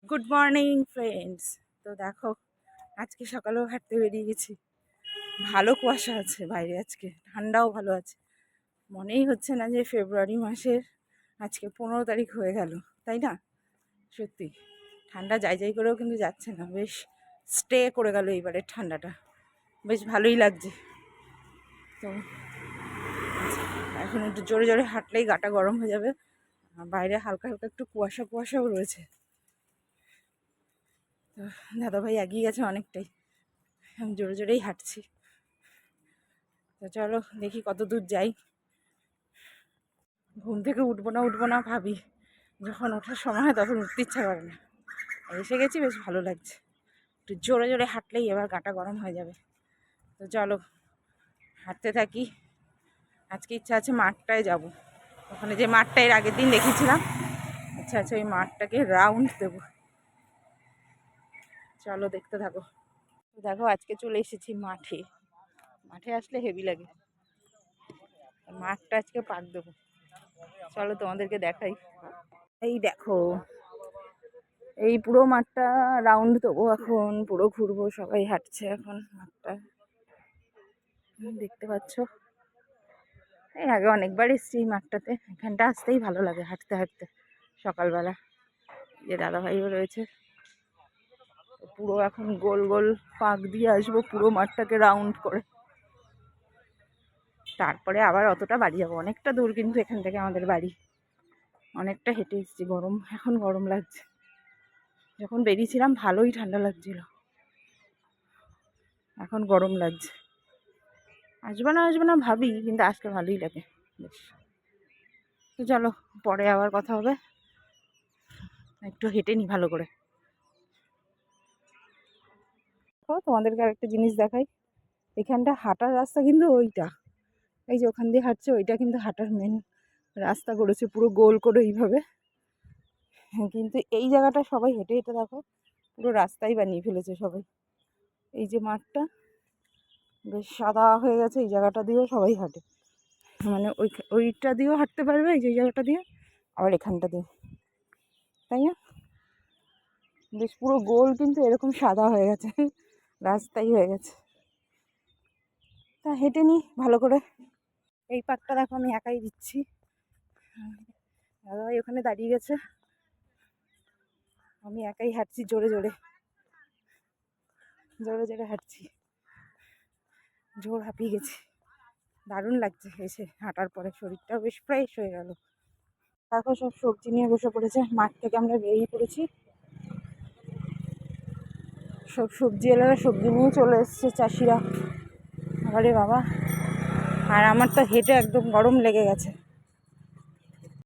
Good morning friends. তো দেখো, আজকে সকালেও হাঁটতে বেরিয়ে গেছি। ভালো কুয়াশা আছে বাইরে, আজকে ঠান্ডাও ভালো আছে। মনেই হচ্ছে না যে ফেব্রুয়ারি মাসের আজকে 15 তারিখ হয়ে গেল, তাই না? সত্যি ঠান্ডা যাই যাই করেও কিন্তু যাচ্ছে না, বেশ স্টে করে গেল এইবারে ঠান্ডাটা, বেশ ভালোই লাগছে। তো এখন একটু জোরে জোরে হাঁটলেই গাটা গরম হয়ে যাবে। আর বাইরে হালকা হালকা একটু কুয়াশা কুয়াশাও রয়েছে। তো দাদাভাই এগিয়ে গেছে অনেকটাই, আমি জোরে জোরেই হাঁটছি। তো চলো দেখি কত দূর যাই। ঘুম থেকে উঠবো না ভাবি, যখন ওঠার সময় হয় তখন উঠতে ইচ্ছা করে না। এসে গেছি, বেশ ভালো লাগছে। একটু জোরে জোরে হাঁটলেই এবার গাটা গরম হয়ে যাবে। তো চলো হাঁটতে থাকি। আজকে ইচ্ছা আছে মাঠটায় যাব, ওখানে যে মাঠটা এর আগের দিন দেখেছিলাম, আচ্ছা আচ্ছা ওই মাঠটাকে রাউন্ড দেবো। চলো দেখতে থাকো। তো দেখো আজকে চলে এসেছি মাঠে। মাঠে আসলে হেভি লাগে। মাঠটা আজকে পাক দেবো, চলো তোমাদেরকে দেখাই। এই দেখো, এই পুরো মাঠটা রাউন্ড দেবো এখন, পুরো ঘুরবো। সবাই হাঁটছে এখন মাঠটা, দেখতে পাচ্ছ। এর আগে অনেকবার এসছি এই মাঠটাতে, এখানটা আসতেই ভালো লাগে হাঁটতে হাঁটতে সকালবেলা। যে দাদাভাইও রয়েছে, পুরো এখন গোল গোল পাক দিয়ে আসবো পুরো মাঠটাকে রাউন্ড করে, তারপরে আবার অতটা বাড়ি যাবো। অনেকটা দূর কিন্তু এখান থেকে আমাদের বাড়ি, অনেকটা হেঁটে এসেছি। গরম, এখন গরম লাগছে। যখন বেরিয়েছিলাম ভালোই ঠান্ডা লাগছিল, এখন গরম লাগছে। আসবো না ভাবি, কিন্তু আজকে ভালোই লাগে বেশ। তো চলো পরে আবার কথা হবে, একটু হেঁটে নি ভালো করে। তোমাদেরকে আরেকটা জিনিস দেখাই। এখানটা হাঁটার রাস্তা কিন্তু ওইটা, এই যে ওখান দিয়ে হাঁটছে ওইটা কিন্তু হাঁটার মেন রাস্তা করেছে পুরো গোল করে এইভাবে। কিন্তু এই জায়গাটা সবাই হেঁটে হেঁটে দেখো পুরো রাস্তাই বানিয়ে ফেলেছে সবাই। এই যে মাঠটা বেশ সাদা হয়ে গেছে, এই জায়গাটা দিয়েও সবাই হাঁটে, মানে ওইটা দিয়েও হাঁটতে পারবে, এই যে জায়গাটা দিয়ে, আবার এখানটা দিয়ে, তাই না? বেশ পুরো গোল কিন্তু এরকম সাদা হয়ে গেছে, রাস্তাই হয়ে গেছে। তা হেঁটে নি ভালো করে। এই পাকটা দেখো আমি একাই দিচ্ছি, দাদাভাই ওখানে দাঁড়িয়ে গেছে, আমি একাই হাঁটছি জোরে জোরে জোরে জোরে হাঁটছি। জোর হাঁপিয়ে গেছি, দারুণ লাগছে এসে হাঁটার পরে, শরীরটাও বেশ ফ্রেশ হয়ে গেল। তারপর সব সবজি নিয়ে বসে পড়েছে, মাঠ থেকে আমরা বেরিয়ে পড়েছি, সব সবজিওয়ালারা সবজি নিয়ে চলে এসছে, চাষিরা। আরে বাবা, আর আমার তো হেঁটে একদম গরম লেগে গেছে।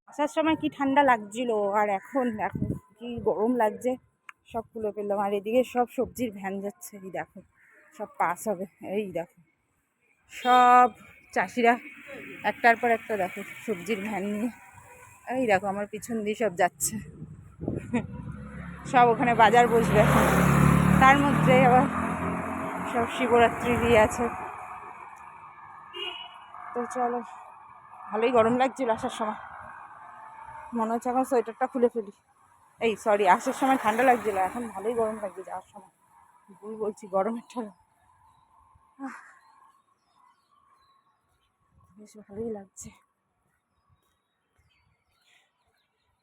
আসার সময় কি ঠান্ডা লাগছিল, আর এখন দেখো কি গরম লাগছে। সব খুলে ফেললাম, আর এদিকে সব সবজির ভ্যান যাচ্ছে, এই দেখো সব পাস হবে। এই দেখো সব চাষিরা একটার পর একটা দেখো সবজির ভ্যান নিয়ে, এই দেখো আমার পিছন দিয়ে সব যাচ্ছে। সব ওখানে বাজার বসবে, তার মধ্যে আবার সব শিবরাত্রি দিয়ে আছে। তো চলো, ভালোই গরম লাগছিল আসার সময়, মনে হচ্ছে এখন সোয়েটারটা খুলে ফেলি। এই সরি, আসার সময় ঠান্ডা লাগছিল, এখন ভালোই গরম লাগছে যাওয়ার সময়। ভুল বলছি, গরমের ঠান্ডা, বেশ ভালোই লাগছে।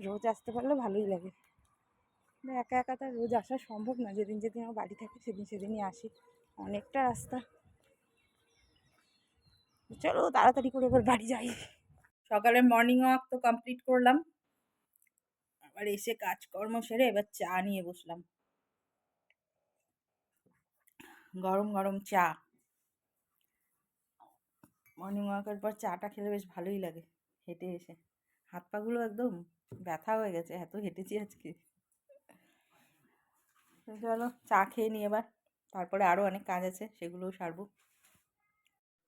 রোজ আসতে পারলে ভালোই লাগে, একা একা তো রোজ আসা সম্ভব না। যেদিন যেদিন আমার বাড়ি থাকে সেদিন সেদিনই আসি, অনেকটা রাস্তা। চলো তাড়াতাড়ি করে এবার বাড়ি যাই। সকালে মর্নিং ওয়াক তো কমপ্লিট করলাম, আবার এসে কাজকর্ম সেরে এবার চা নিয়ে বসলাম, গরম গরম চা। মর্নিং ওয়াকের পর চাটা খেলে বেশ ভালোই লাগে, হেঁটে এসে হাত পাগুলো একদম ব্যথা হয়ে গেছে, এত হেঁটেছি আজকে। চলো চা খেয়ে নিই এবার, তারপরে আরও অনেক কাজ আছে, সেগুলোও সারবো।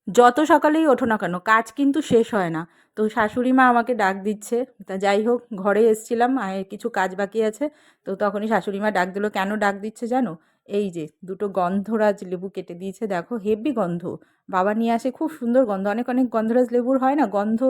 যত সকালেই ওঠো না কেন কাজ কিন্তু শেষ হয় না। তো শাশুড়ি মা আমাকে ডাক দিচ্ছে, তা যাই হোক ঘরে এসেছিলাম, কিছু কাজ বাকি আছে। তো তখনই শাশুড়ি মা ডাক দিল। কেন ডাক দিচ্ছে জানো? এই যে দুটো গন্ধরাজ লেবু কেটে দিয়েছে, দেখো হেভি গন্ধ। বাবা নিয়ে আসে, খুব সুন্দর গন্ধ। অনেক অনেক গন্ধরাজ লেবুর হয় না গন্ধ,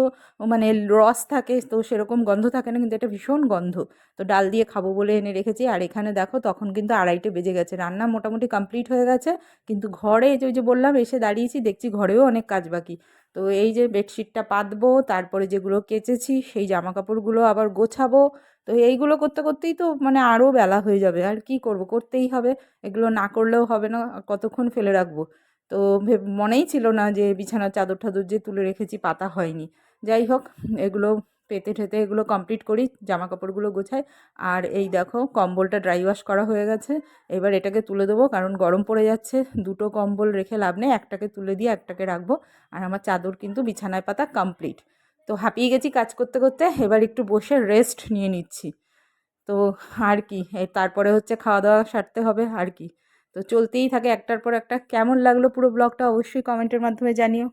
মানে রস থাকে তো, সেরকম গন্ধ থাকে না, কিন্তু এটা ভীষণ গন্ধ। তো ডাল দিয়ে খাবো বলে এনে রেখেছি। আর এখানে দেখো তখন কিন্তু 2:30 বেজে গেছে, রান্না মোটামুটি কমপ্লিট হয়ে গেছে, কিন্তু ঘরে এই যে ওই যে বললাম এসে দাঁড়িয়েছি, দেখছি ঘরেও অনেক কাজ বাকি। তো এই যে বেডশিটটা পাতবো, তারপরে যেগুলো কেচেছি সেই জামা কাপড়গুলো আবার গোছাবো। তো এইগুলো করতে করতেই তো মানে আরও বেলা হয়ে যাবে, আর কি করব, করতেই হবে। এগুলো না করলেও হবে না, কতক্ষণ ফেলে রাখবো। তো মনেই ছিল না যে বিছানার চাদর টাদর যে তুলে রেখেছি পাতা হয়নি। যাই হোক, এগুলো পেতে ঠেতে এগুলো কমপ্লিট করি, জামা কাপড়গুলো গোছাই। আর এই দেখো কম্বলটা ড্রাই ওয়াশ করা হয়ে গেছে, এবার এটাকে তুলে দেবো, কারণ গরম পড়ে যাচ্ছে। দুটো কম্বল রেখে লাভ নেই, একটাকে তুলে দিয়ে একটাকে রাখবো। আর আমার চাদর কিন্তু বিছানায় পাতা কমপ্লিট। তো হাঁপিয়ে গেছি কাজ করতে করতে, এবার একটু বসে রেস্ট নিয়ে নিচ্ছি। তো আর কি, এই তারপরে হচ্ছে খাওয়া দাওয়া সারতে হবে আর কি। তো চলতেই থাকে একটার পর একটা। কেমন লাগলো পুরো ব্লগটা অবশ্যই কমেন্টের মাধ্যমে জানিও।